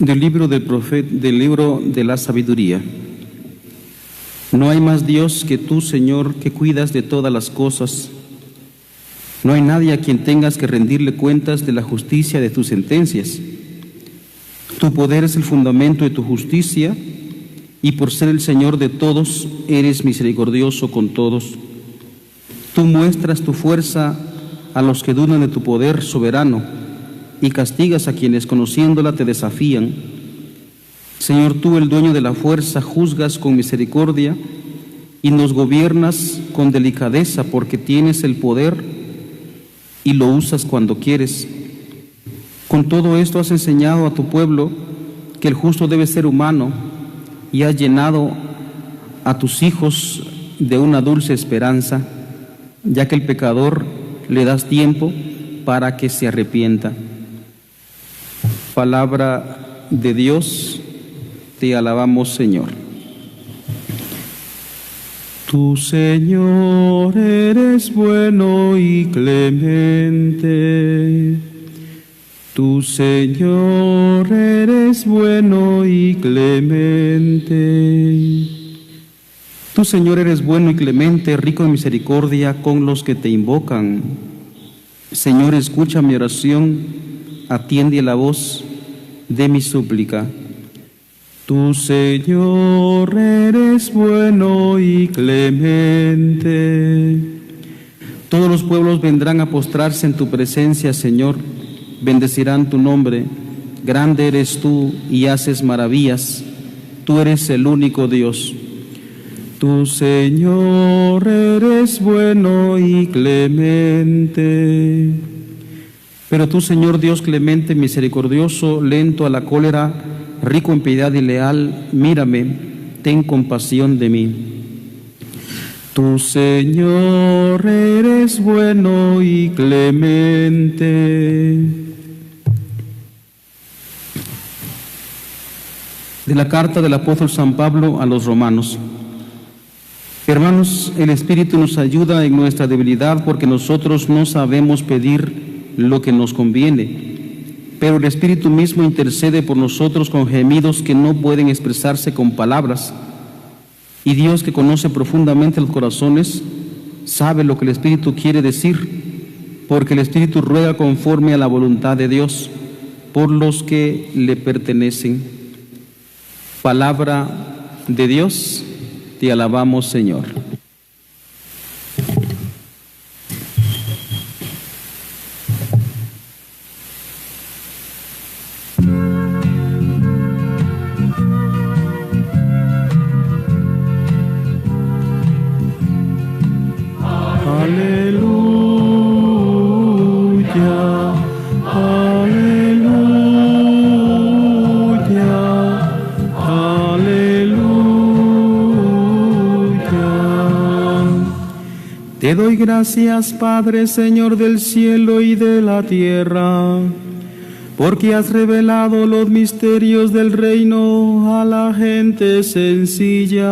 Del libro de la sabiduría. No hay más Dios que tú, Señor, que cuidas de todas las cosas. No hay nadie a quien tengas que rendirle cuentas de la justicia de tus sentencias. Tu poder es el fundamento de tu justicia, y por ser el Señor de todos, eres misericordioso con todos. Tú muestras tu fuerza a los que dudan de tu poder soberano, y castigas a quienes conociéndola te desafían. Señor, tú, el dueño de la fuerza, juzgas con misericordia y nos gobiernas con delicadeza, porque tienes el poder y lo usas cuando quieres. Con todo esto has enseñado a tu pueblo que el justo debe ser humano, y has llenado a tus hijos de una dulce esperanza, ya que el pecador le das tiempo para que se arrepienta. Palabra de Dios, te alabamos, Señor. Tú, Señor, eres bueno y clemente. Tú, Señor, eres bueno y clemente. Tú, Señor, eres bueno y clemente, rico en misericordia con los que te invocan. Señor, escucha mi oración, atiende la voz de mi súplica. Tú, Señor, eres bueno y clemente. Todos los pueblos vendrán a postrarse en tu presencia, Señor. Bendecirán tu nombre. Grande eres tú y haces maravillas. Tú eres el único Dios. Tú, Señor, eres bueno y clemente. Pero tú, Señor Dios clemente, misericordioso, lento a la cólera, rico en piedad y leal, mírame, ten compasión de mí. Tú, Señor, eres bueno y clemente. De la carta del apóstol San Pablo a los romanos. Hermanos, el Espíritu nos ayuda en nuestra debilidad, porque nosotros no sabemos pedir lo que nos conviene, pero el Espíritu mismo intercede por nosotros con gemidos que no pueden expresarse con palabras. Y Dios, que conoce profundamente los corazones, sabe lo que el Espíritu quiere decir, porque el Espíritu ruega conforme a la voluntad de Dios por los que le pertenecen. Palabra de Dios, te alabamos, Señor. Te doy gracias, Padre, Señor del cielo y de la tierra, porque has revelado los misterios del reino a la gente sencilla.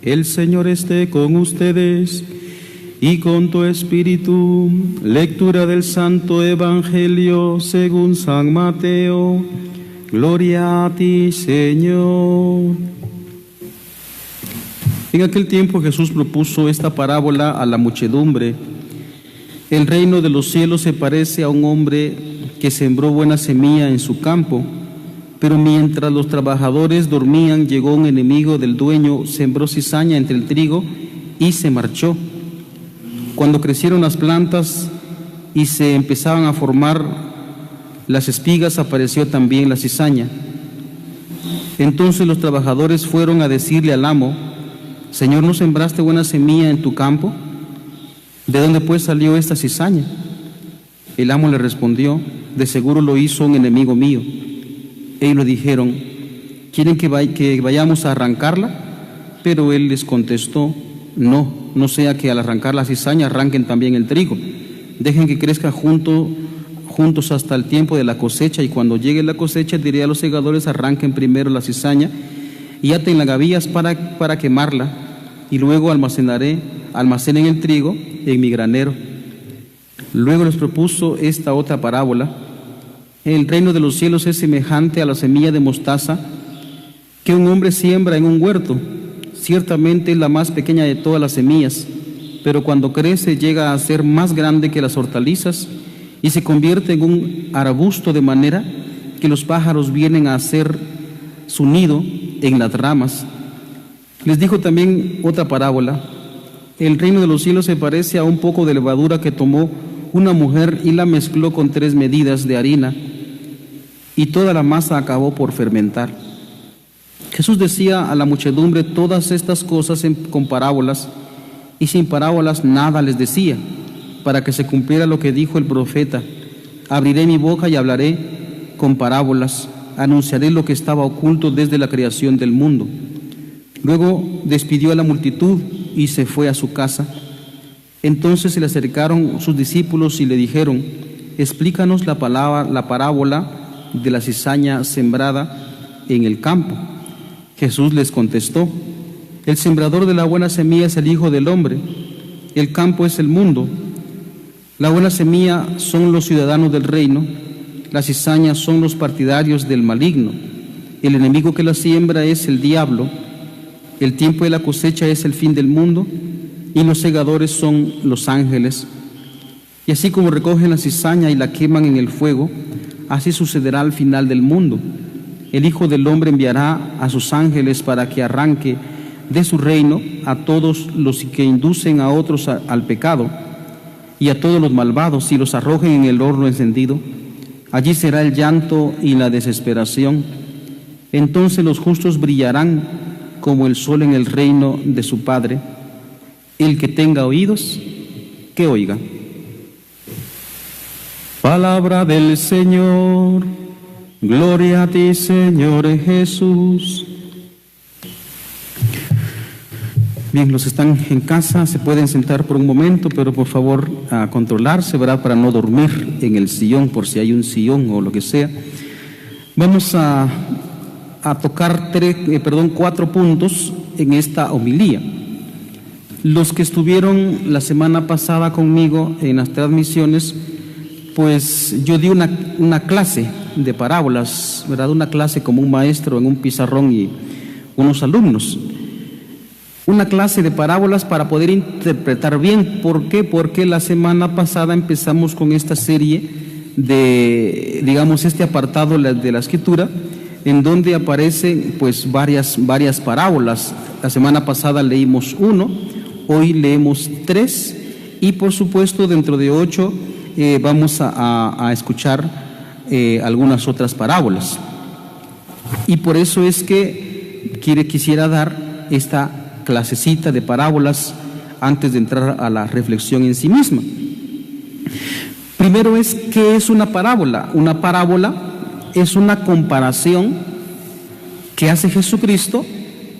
El Señor esté con ustedes y con tu espíritu. Lectura del Santo Evangelio según San Mateo. Gloria a ti, Señor. En aquel tiempo Jesús propuso esta parábola a la muchedumbre. El reino de los cielos se parece a un hombre que sembró buena semilla en su campo. Pero mientras los trabajadores dormían, llegó un enemigo del dueño, sembró cizaña entre el trigo y se marchó. Cuando crecieron las plantas y se empezaban a formar las espigas, apareció también la cizaña. Entonces los trabajadores fueron a decirle al amo: Señor, ¿no sembraste buena semilla en tu campo? ¿De dónde pues salió esta cizaña? El amo le respondió: de seguro lo hizo un enemigo mío. Ellos le dijeron: ¿quieren que vayamos a arrancarla? Pero él les contestó: no sea que al arrancar la cizaña arranquen también el trigo. Dejen que crezca juntos hasta el tiempo de la cosecha, y cuando llegue la cosecha diré a los segadores: arranquen primero la cizaña y aten las gavillas para quemarla, y luego almacenen el trigo en mi granero. Luego les propuso esta otra parábola: el reino de los cielos es semejante a la semilla de mostaza que un hombre siembra en un huerto. Ciertamente es la más pequeña de todas las semillas, pero cuando crece llega a ser más grande que las hortalizas y se convierte en un arbusto, de manera que los pájaros vienen a hacer su nido en las ramas. Les dijo también otra parábola: el reino de los cielos se parece a un poco de levadura que tomó una mujer y la mezcló con 3 medidas de harina, y toda la masa acabó por fermentar. Jesús decía a la muchedumbre todas estas cosas con parábolas, y sin parábolas nada les decía, para que se cumpliera lo que dijo el profeta: abriré mi boca y hablaré con parábolas, anunciaré lo que estaba oculto desde la creación del mundo. Luego despidió a la multitud y se fue a su casa. Entonces se le acercaron sus discípulos y le dijeron: explícanos la parábola de la cizaña sembrada en el campo. Jesús les contestó: el sembrador de la buena semilla es el Hijo del Hombre, el campo es el mundo. La buena semilla son los ciudadanos del reino, las cizañas son los partidarios del maligno. El enemigo que la siembra es el diablo. El tiempo de la cosecha es el fin del mundo, y los segadores son los ángeles. Y así como recogen la cizaña y la queman en el fuego, así sucederá al final del mundo. El Hijo del Hombre enviará a sus ángeles para que arranque de su reino a todos los que inducen a otros al pecado, y a todos los malvados, y los arrojen en el horno encendido. Allí será el llanto y la desesperación. Entonces los justos brillarán como el sol en el reino de su Padre. El que tenga oídos, que oiga. Palabra del Señor. Gloria a ti, Señor Jesús. Bien, los que están en casa se pueden sentar por un momento, pero por favor a controlarse, ¿verdad?, para no dormir en el sillón, por si hay un sillón o lo que sea. Vamos a tocar 4 puntos en esta homilía. Los que estuvieron la semana pasada conmigo en las transmisiones, pues yo di una clase de parábolas, ¿verdad? Una clase como un maestro en un pizarrón y unos alumnos. Una clase de parábolas para poder interpretar bien. ¿Por qué? Porque la semana pasada empezamos con esta serie de, digamos, este apartado de la Escritura, en donde aparecen pues varias parábolas. La semana pasada leímos 1, hoy leemos 3, y por supuesto dentro de 8 vamos a escuchar algunas otras parábolas. Y por eso es que quisiera dar esta clasecita de parábolas antes de entrar a la reflexión en sí misma. Primero es, ¿qué es una parábola? Una parábola es una comparación que hace Jesucristo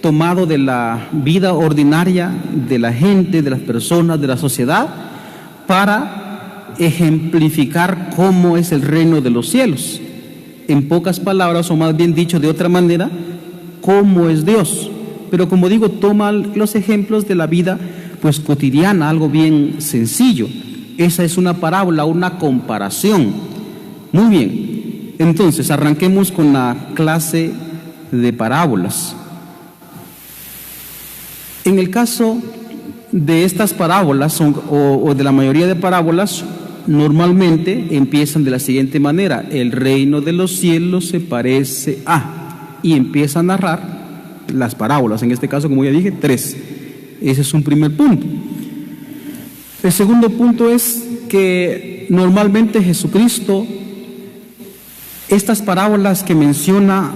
tomado de la vida ordinaria de la gente, de las personas, de la sociedad, para ejemplificar cómo es el reino de los cielos. En pocas palabras, o más bien dicho de otra manera, cómo es Dios. Pero como digo, toma los ejemplos de la vida pues cotidiana, algo bien sencillo. Esa es una parábola, una comparación. Muy bien, entonces arranquemos con la clase de parábolas. En el caso de estas parábolas o de la mayoría de parábolas, normalmente empiezan de la siguiente manera: el reino de los cielos se parece a, y empieza a narrar las parábolas, en este caso, como ya dije, 3. Ese es un primer punto. El segundo punto es que normalmente Jesucristo, estas parábolas que menciona,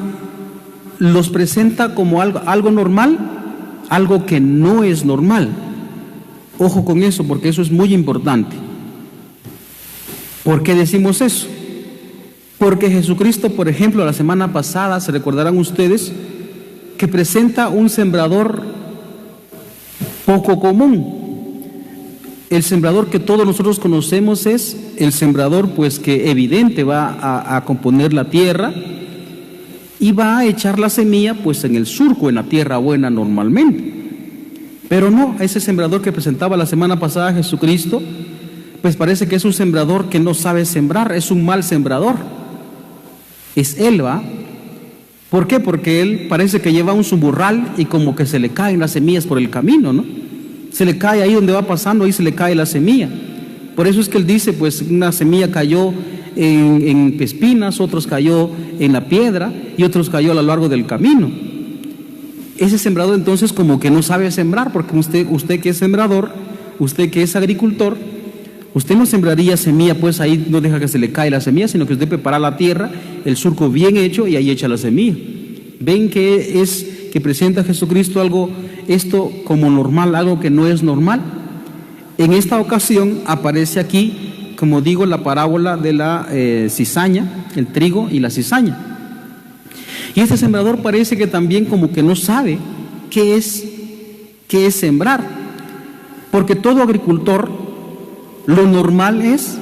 los presenta como algo normal, algo que no es normal. Ojo con eso, porque eso es muy importante. ¿Por qué decimos eso? Porque Jesucristo, por ejemplo, la semana pasada, se recordarán ustedes, que presenta un sembrador poco común. El sembrador que todos nosotros conocemos es el sembrador, pues que evidente va a componer la tierra y va a echar la semilla pues en el surco, en la tierra buena normalmente. Pero no, ese sembrador que presentaba la semana pasada Jesucristo, pues parece que es un sembrador que no sabe sembrar, es un mal sembrador. Es él, ¿va? ¿Por qué? Porque él parece que lleva un suburral y como que se le caen las semillas por el camino, ¿no? Se le cae ahí donde va pasando, ahí se le cae la semilla. Por eso es que él dice, pues una semilla cayó en espinas, otros cayó en la piedra y otros cayó a lo largo del camino. Ese sembrador entonces como que no sabe sembrar, porque usted que es sembrador, usted que es agricultor, usted no sembraría semilla, pues ahí no deja que se le cae la semilla, sino que usted prepara la tierra, el surco bien hecho y ahí echa la semilla. Ven que es que presenta a Jesucristo algo, esto como normal, algo que no es normal. En esta ocasión aparece aquí, como digo, la parábola de la cizaña, el trigo y la cizaña. Y este sembrador parece que también como que no sabe qué es sembrar, porque todo agricultor, lo normal es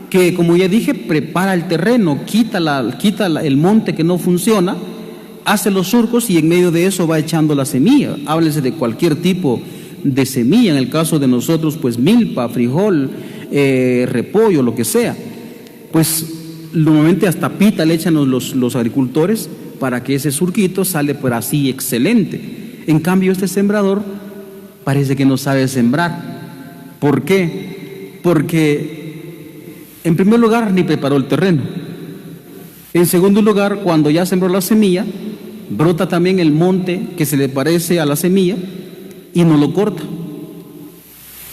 que, como ya dije, prepara el terreno, quita el monte que no funciona, hace los surcos y en medio de eso va echando la semilla. Háblese de cualquier tipo de semilla, en el caso de nosotros, pues milpa, frijol, repollo, lo que sea. Pues normalmente hasta pita le echan los agricultores para que ese surquito sale por así excelente. En cambio, este sembrador parece que no sabe sembrar. ¿Por qué? Porque en primer lugar ni preparó el terreno. En segundo lugar, cuando ya sembró la semilla, brota también el monte que se le parece a la semilla y no lo corta.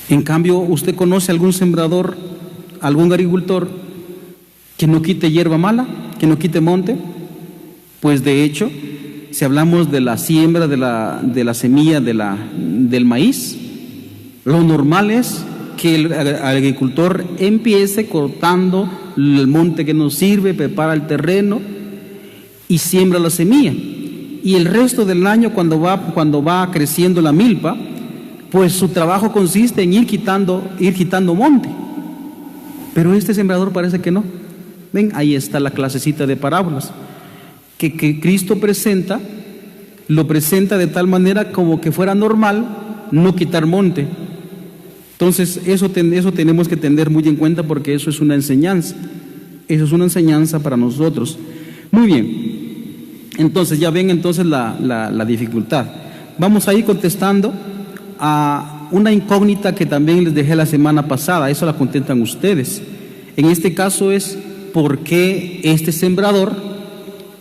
En cambio, ¿usted conoce algún sembrador, algún agricultor que no quite hierba mala, que no quite monte? Pues de hecho, si hablamos de la siembra de la semilla del maíz, lo normal es que el agricultor empiece cortando el monte que no sirve, prepara el terreno y siembra la semilla. Y el resto del año, cuando va creciendo la milpa, pues su trabajo consiste en ir quitando monte. Pero este sembrador parece que no. Ven, ahí está la clasecita de parábolas que Cristo lo presenta de tal manera como que fuera normal no quitar monte. Entonces eso tenemos que tener muy en cuenta, porque eso es una enseñanza. Eso es una enseñanza para nosotros. Muy bien. Entonces ya ven entonces la dificultad. Vamos a ir contestando a una incógnita que también les dejé la semana pasada. Eso la contestan ustedes. En este caso es ¿por qué este sembrador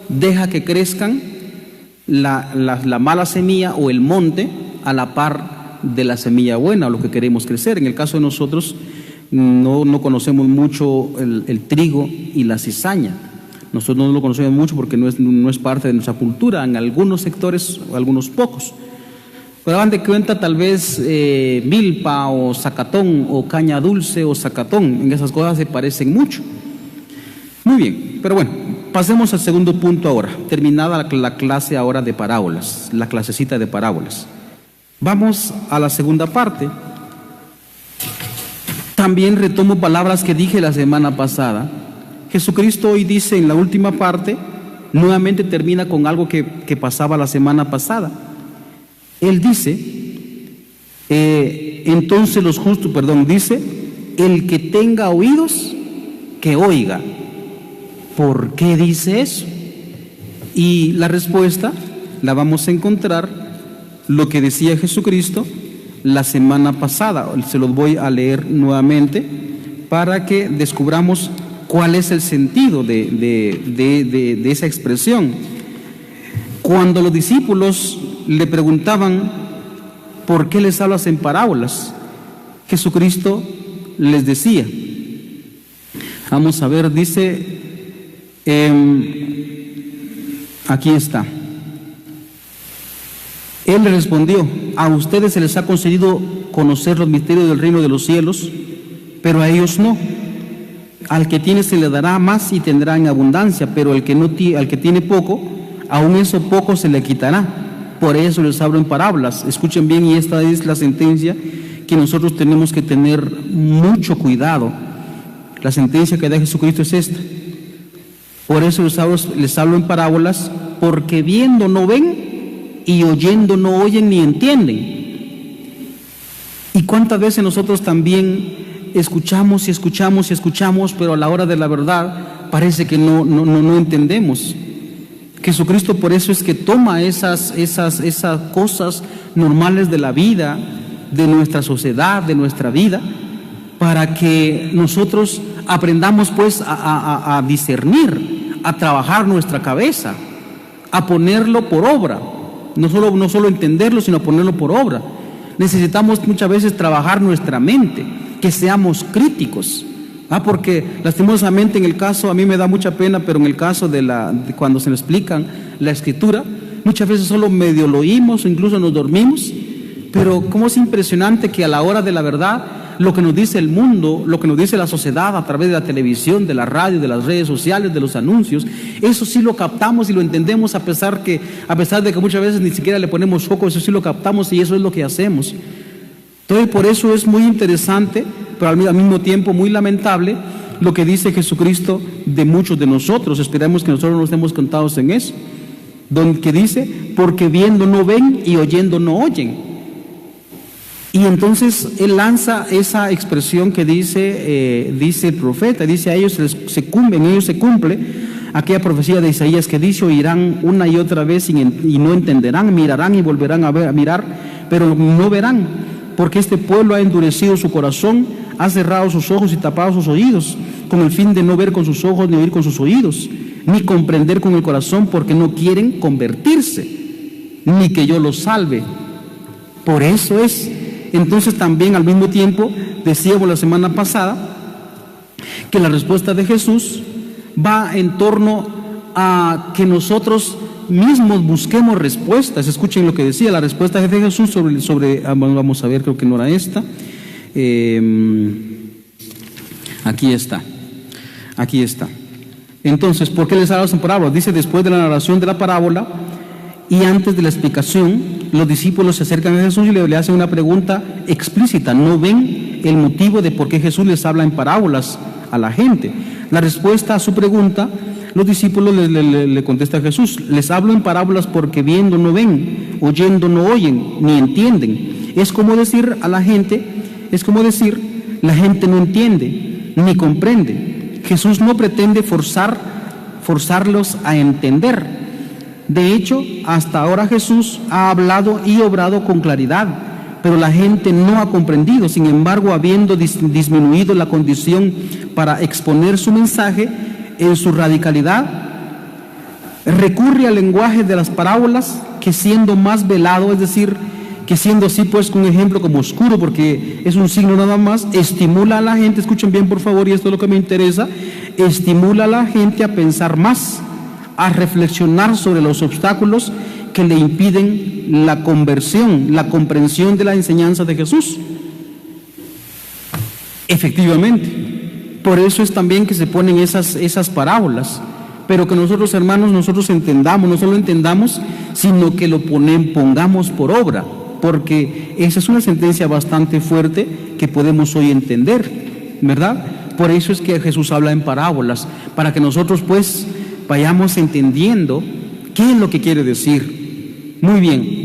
deja que crezcan la mala semilla o el monte a la par de la semilla buena, o lo que queremos crecer? En el caso de nosotros no conocemos mucho el trigo y la cizaña. Nosotros no lo conocemos mucho porque no es parte de nuestra cultura, en algunos sectores, algunos pocos. Pero hagan de cuenta tal vez milpa o zacatón o caña dulce o zacatón, en esas cosas se parecen mucho. Muy bien, pero bueno, pasemos al segundo punto ahora, terminada la clase ahora de parábolas, la clasecita de parábolas. Vamos a la segunda parte. También retomo palabras que dije la semana pasada. Jesucristo hoy dice en la última parte, nuevamente termina con algo que pasaba la semana pasada. Él dice, entonces los justos, dice, el que tenga oídos, que oiga. ¿Por qué dice eso? Y la respuesta la vamos a encontrar, lo que decía Jesucristo la semana pasada. Se los voy a leer nuevamente para que descubramos cuál es el sentido de esa expresión. Cuando los discípulos le preguntaban ¿por qué les hablas en parábolas?, Jesucristo les decía, vamos a ver, dice, aquí está. Él le respondió, a ustedes se les ha concedido conocer los misterios del reino de los cielos, pero a ellos no. Al que tiene se le dará más y tendrá en abundancia, pero al que tiene poco, aún eso poco se le quitará. por eso les hablo en parábolas. Escuchen bien, y esta es la sentencia que nosotros tenemos que tener mucho cuidado. La sentencia que da Jesucristo es esta: por eso les hablo en parábolas, porque viendo no ven y oyendo no oyen ni entienden. ¿Y cuántas veces nosotros también escuchamos y escuchamos y escuchamos, pero a la hora de la verdad parece que no entendemos? Jesucristo por eso es que toma esas cosas normales de la vida, de nuestra sociedad, de nuestra vida, para que nosotros aprendamos pues a discernir, a trabajar nuestra cabeza, a ponerlo por obra, no solo entenderlo, sino ponerlo por obra. Necesitamos muchas veces trabajar nuestra mente, que seamos críticos, porque lastimosamente en el caso, a mí me da mucha pena, pero en el caso de cuando se nos explican la Escritura, muchas veces solo medio lo oímos o incluso nos dormimos, pero cómo es impresionante que a la hora de la verdad, lo que nos dice el mundo, lo que nos dice la sociedad a través de la televisión, de la radio, de las redes sociales, de los anuncios, eso sí lo captamos y lo entendemos, a pesar de que muchas veces ni siquiera le ponemos foco, eso sí lo captamos y eso es lo que hacemos. Entonces, por eso es muy interesante, pero al mismo tiempo muy lamentable, lo que dice Jesucristo de muchos de nosotros. Esperemos que nosotros no estemos contados en eso, donde dice, porque viendo no ven y oyendo no oyen. Y entonces él lanza esa expresión que dice el profeta, dice: a ellos se cumple aquella profecía de Isaías que dice: oirán una y otra vez y no entenderán, mirarán y volverán a mirar, pero no verán, porque este pueblo ha endurecido su corazón, ha cerrado sus ojos y tapado sus oídos, con el fin de no ver con sus ojos, ni oír con sus oídos, ni comprender con el corazón, porque no quieren convertirse, ni que yo los salve. Por eso es. Entonces también al mismo tiempo decíamos la semana pasada que la respuesta de Jesús va en torno a que nosotros mismos busquemos respuestas. Escuchen lo que decía la respuesta de Jesús vamos a ver, creo que no era esta, aquí está. Entonces, ¿por qué les hablas en parábolas? Dice: después de la narración de la parábola y antes de la explicación, los discípulos se acercan a Jesús y le hacen una pregunta explícita. No ven el motivo de por qué Jesús les habla en parábolas a la gente. La respuesta a su pregunta, los discípulos le contestan a Jesús: les hablo en parábolas porque viendo no ven, oyendo no oyen, ni entienden. Es como decir, la gente no entiende, ni comprende. Jesús no pretende forzarlos a entender. De hecho, hasta ahora Jesús ha hablado y obrado con claridad, pero la gente no ha comprendido. Sin embargo, habiendo disminuido la condición para exponer su mensaje en su radicalidad, recurre al lenguaje de las parábolas, que siendo más velado, es decir, que siendo así pues un ejemplo como oscuro, porque es un signo nada más, estimula a la gente, escuchen bien por favor, y esto es lo que me interesa, estimula a la gente a pensar más, a reflexionar sobre los obstáculos que le impiden la conversión, la comprensión de la enseñanza de Jesús. Efectivamente, por eso es también que se ponen esas parábolas, pero que nosotros, hermanos, entendamos, no solo entendamos, sino que lo pongamos por obra, porque esa es una sentencia bastante fuerte que podemos hoy entender, ¿verdad? Por eso es que Jesús habla en parábolas, para que nosotros pues vayamos entendiendo qué es lo que quiere decir. Muy bien.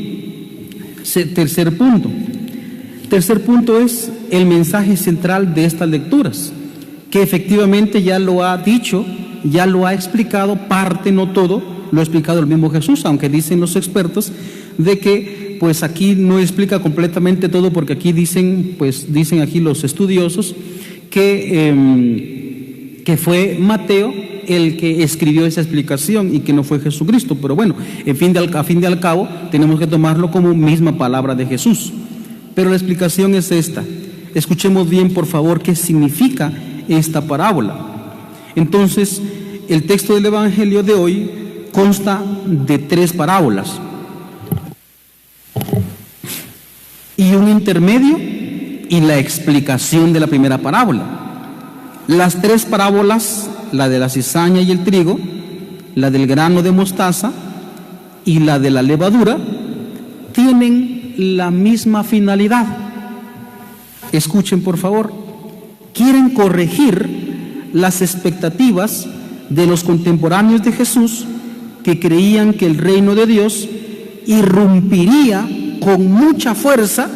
Tercer punto es el mensaje central de estas lecturas, que efectivamente ya lo ha dicho, ya lo ha explicado, parte, no todo, lo ha explicado el mismo Jesús, aunque dicen los expertos de que pues aquí no explica completamente todo, porque aquí dicen aquí los estudiosos que fue Mateo el que escribió esa explicación y que no fue Jesucristo, pero bueno, a fin de al cabo tenemos que tomarlo como misma palabra de Jesús. Pero la explicación es esta. Escuchemos bien por favor qué significa esta parábola. Entonces, el texto del Evangelio de hoy consta de 3 parábolas y un intermedio y la explicación de la primera parábola. Las 3 parábolas, la de la cizaña y el trigo, la del grano de mostaza y la de la levadura, tienen la misma finalidad. Escuchen, por favor. Quieren corregir las expectativas de los contemporáneos de Jesús, que creían que el reino de Dios irrumpiría con mucha fuerza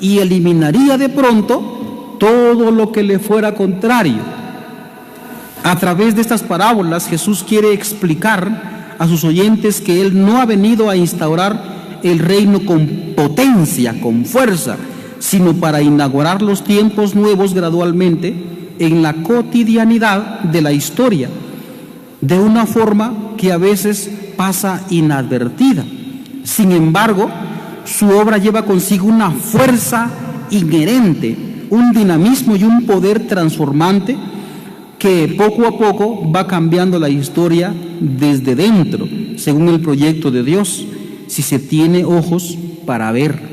y eliminaría de pronto todo lo que le fuera contrario. A través de estas parábolas, Jesús quiere explicar a sus oyentes que Él no ha venido a instaurar el reino con potencia, con fuerza, sino para inaugurar los tiempos nuevos gradualmente en la cotidianidad de la historia, de una forma que a veces pasa inadvertida. Sin embargo, su obra lleva consigo una fuerza inherente, un dinamismo y un poder transformante que poco a poco va cambiando la historia desde dentro, según el proyecto de Dios, si se tiene ojos para ver.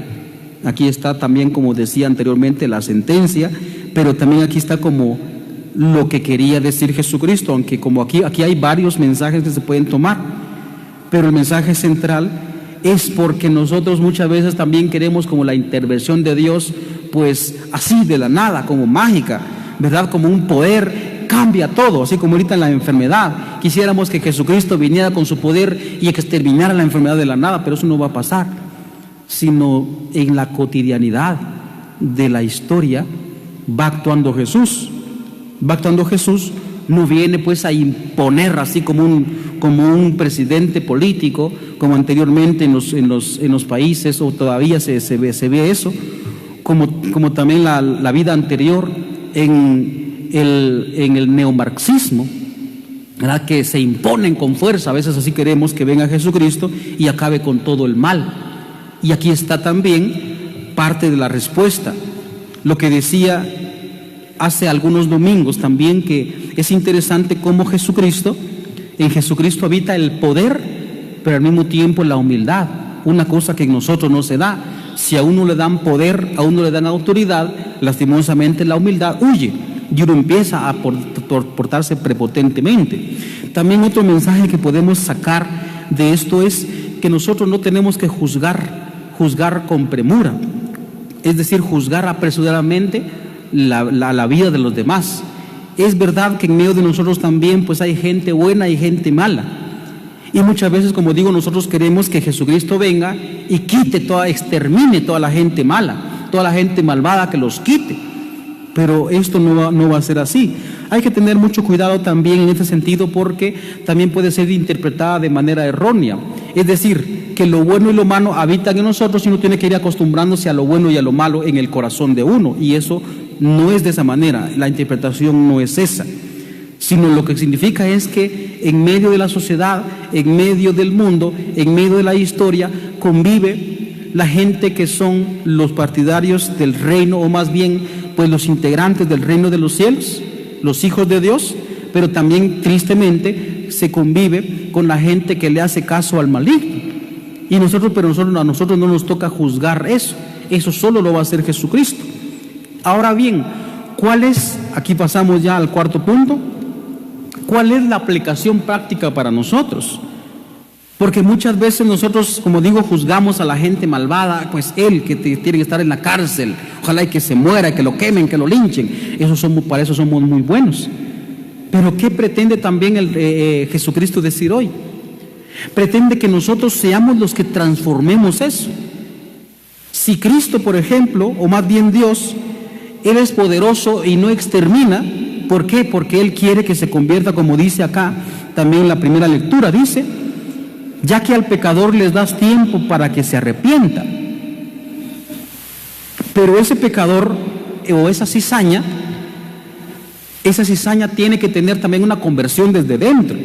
Aquí está también, como decía anteriormente, la sentencia, pero también aquí está como lo que quería decir Jesucristo, aunque como aquí hay varios mensajes que se pueden tomar, pero el mensaje central es porque nosotros muchas veces también queremos como la intervención de Dios, pues así de la nada, como mágica, ¿verdad? Como un poder cambia todo, así como ahorita en la enfermedad. Quisiéramos que Jesucristo viniera con su poder y exterminara la enfermedad de la nada, pero eso no va a pasar, sino en la cotidianidad de la historia va actuando Jesús. Va actuando Jesús, no viene pues a imponer así como un presidente político, como anteriormente en los países, o todavía se ve eso, como también la vida anterior en el neomarxismo, ¿verdad? Que se imponen con fuerza. A veces así queremos que venga Jesucristo y acabe con todo el mal. Y aquí está también parte de la respuesta. Lo que decía hace algunos domingos también, que es interesante cómo en Jesucristo habita el poder, pero al mismo tiempo la humildad, una cosa que en nosotros no se da. Si a uno le dan poder, a uno le dan autoridad, lastimosamente la humildad huye y uno empieza a portarse prepotentemente. También otro mensaje que podemos sacar de esto es que nosotros no tenemos que juzgar con premura, es decir, juzgar apresuradamente la vida de los demás. Es verdad que en medio de nosotros también pues hay gente buena y gente mala, y muchas veces, como digo, nosotros queremos que Jesucristo venga y extermine toda la gente mala, toda la gente malvada, que los quite, pero esto no va a ser así. Hay que tener mucho cuidado también en este sentido, porque también puede ser interpretada de manera errónea, es decir, que lo bueno y lo malo habitan en nosotros y uno tiene que ir acostumbrándose a lo bueno y a lo malo en el corazón de uno, y eso no es de esa manera. La interpretación no es esa, sino lo que significa es que en medio de la sociedad, en medio del mundo, en medio de la historia, convive la gente que son los partidarios del reino, o más bien pues los integrantes del reino de los cielos, los hijos de Dios, pero también tristemente se convive con la gente que le hace caso al maligno. Y a nosotros no nos toca juzgar eso solo lo va a hacer Jesucristo. Ahora bien, aquí pasamos ya al cuarto punto, ¿cuál es la aplicación práctica para nosotros? Porque muchas veces nosotros, como digo, juzgamos a la gente malvada, pues él que tiene que estar en la cárcel, ojalá y que se muera, que lo quemen, que lo linchen, para eso somos muy buenos. Pero ¿qué pretende también Jesucristo decir hoy? Pretende que nosotros seamos los que transformemos eso. Si Cristo, por ejemplo, o más bien Dios, Él es poderoso y no extermina, ¿por qué? Porque Él quiere que se convierta, como dice acá también en la primera lectura, dice, ya que al pecador les das tiempo para que se arrepienta. Pero ese pecador o esa cizaña tiene que tener también una conversión desde dentro.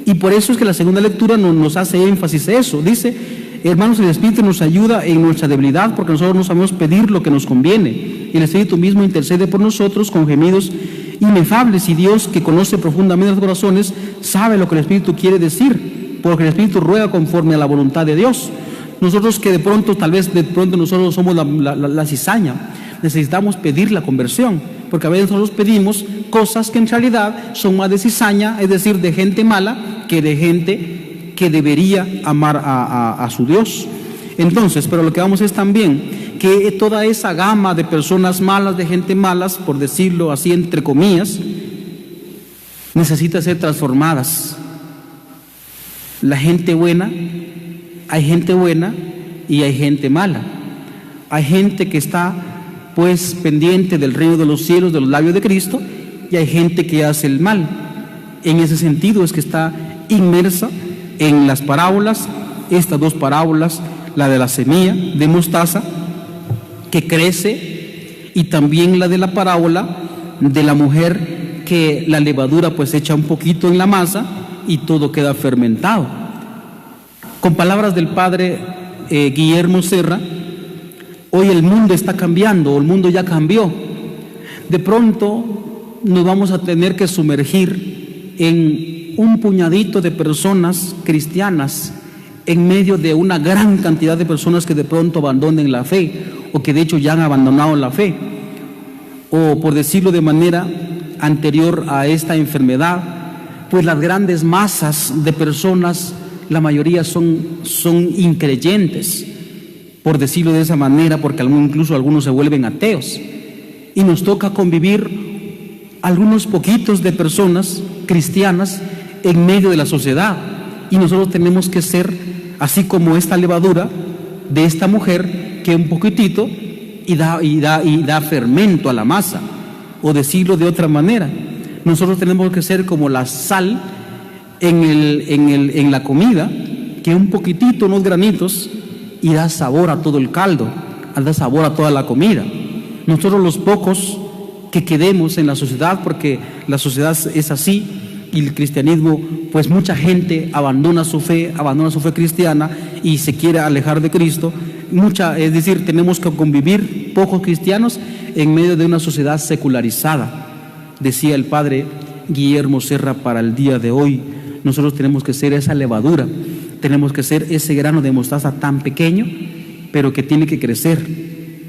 Y por eso es que la segunda lectura nos hace énfasis a eso. Dice, hermanos, el Espíritu nos ayuda en nuestra debilidad, porque nosotros no sabemos pedir lo que nos conviene. Y el Espíritu mismo intercede por nosotros con gemidos inefables, y Dios, que conoce profundamente los corazones, sabe lo que el Espíritu quiere decir, porque el Espíritu ruega conforme a la voluntad de Dios. Nosotros que de pronto nosotros somos la cizaña, necesitamos pedir la conversión, porque a veces nosotros pedimos cosas que en realidad son más de cizaña, es decir, de gente mala, que de gente que debería amar a su Dios. Entonces, pero lo que vamos es también que toda esa gama de personas malas, de gente malas, por decirlo así entre comillas, necesita ser transformadas. La gente buena, hay gente buena y hay gente mala. Hay gente que está pues pendiente del reino de los cielos, de los labios de Cristo, y hay gente que hace el mal. En ese sentido es que está inmersa en las parábolas, estas dos parábolas, la de la semilla de mostaza que crece, y también la de la parábola de la mujer que la levadura pues echa un poquito en la masa y todo queda fermentado. Con palabras del padre Guillermo Serra, hoy el mundo está cambiando, el mundo ya cambió. De pronto nos vamos a tener que sumergir en un puñadito de personas cristianas en medio de una gran cantidad de personas que de pronto abandonen la fe, o que de hecho ya han abandonado la fe, o por decirlo de manera anterior a esta enfermedad, pues las grandes masas de personas, la mayoría son increyentes, por decirlo de esa manera, porque incluso algunos se vuelven ateos, y nos toca convivir algunos poquitos de personas cristianas en medio de la sociedad, y nosotros tenemos que ser así como esta levadura de esta mujer, que un poquitito y da fermento a la masa. O decirlo de otra manera, nosotros tenemos que ser como la sal en la comida, que un poquitito, unos granitos, y da sabor a todo el caldo, da sabor a toda la comida. Nosotros los pocos que quedemos en la sociedad, porque la sociedad es así, y el cristianismo, pues mucha gente abandona su fe cristiana y se quiere alejar de Cristo. Es decir, tenemos que convivir pocos cristianos en medio de una sociedad secularizada. Decía el padre Guillermo Serra para el día de hoy, nosotros tenemos que ser esa levadura, tenemos que ser ese grano de mostaza tan pequeño, pero que tiene que crecer,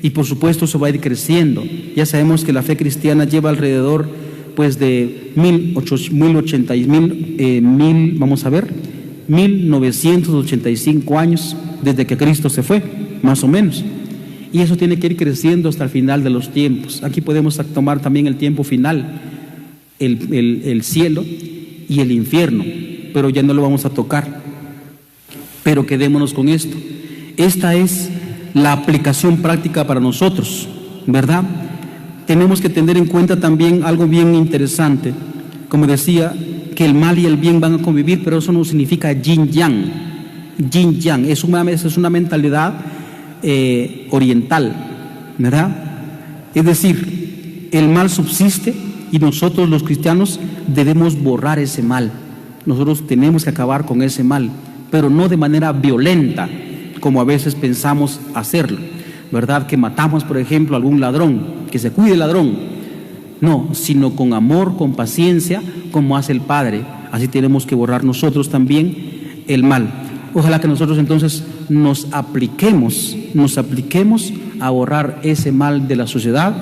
y por supuesto eso va a ir creciendo. Ya sabemos que la fe cristiana lleva alrededor pues de 1985 años desde que Cristo se fue, más o menos, y eso tiene que ir creciendo hasta el final de los tiempos. Aquí podemos tomar también el tiempo final, el cielo y el infierno, pero ya no lo vamos a tocar. Pero quedémonos con esto. Esta es la aplicación práctica para nosotros, ¿verdad? Tenemos que tener en cuenta también algo bien interesante. Como decía, que el mal y el bien van a convivir, pero eso no significa yin-yang. Yin-yang es una mentalidad oriental, ¿verdad? Es decir, el mal subsiste y nosotros los cristianos debemos borrar ese mal. Nosotros tenemos que acabar con ese mal, pero no de manera violenta, como a veces pensamos hacerlo, ¿verdad? Que matamos, por ejemplo, a algún ladrón, que se cuide el ladrón. No, sino con amor, con paciencia, como hace el Padre. Así tenemos que borrar nosotros también el mal. Ojalá que nosotros entonces nos apliquemos a borrar ese mal de la sociedad.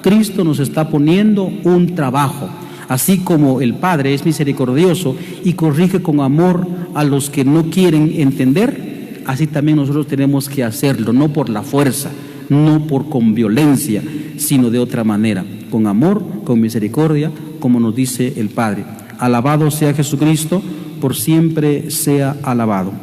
Cristo nos está poniendo un trabajo. Así como el Padre es misericordioso y corrige con amor a los que no quieren entender, así también nosotros tenemos que hacerlo, no por la fuerza, no con violencia, sino de otra manera, con amor, con misericordia, como nos dice el Padre. Alabado sea Jesucristo, por siempre sea alabado.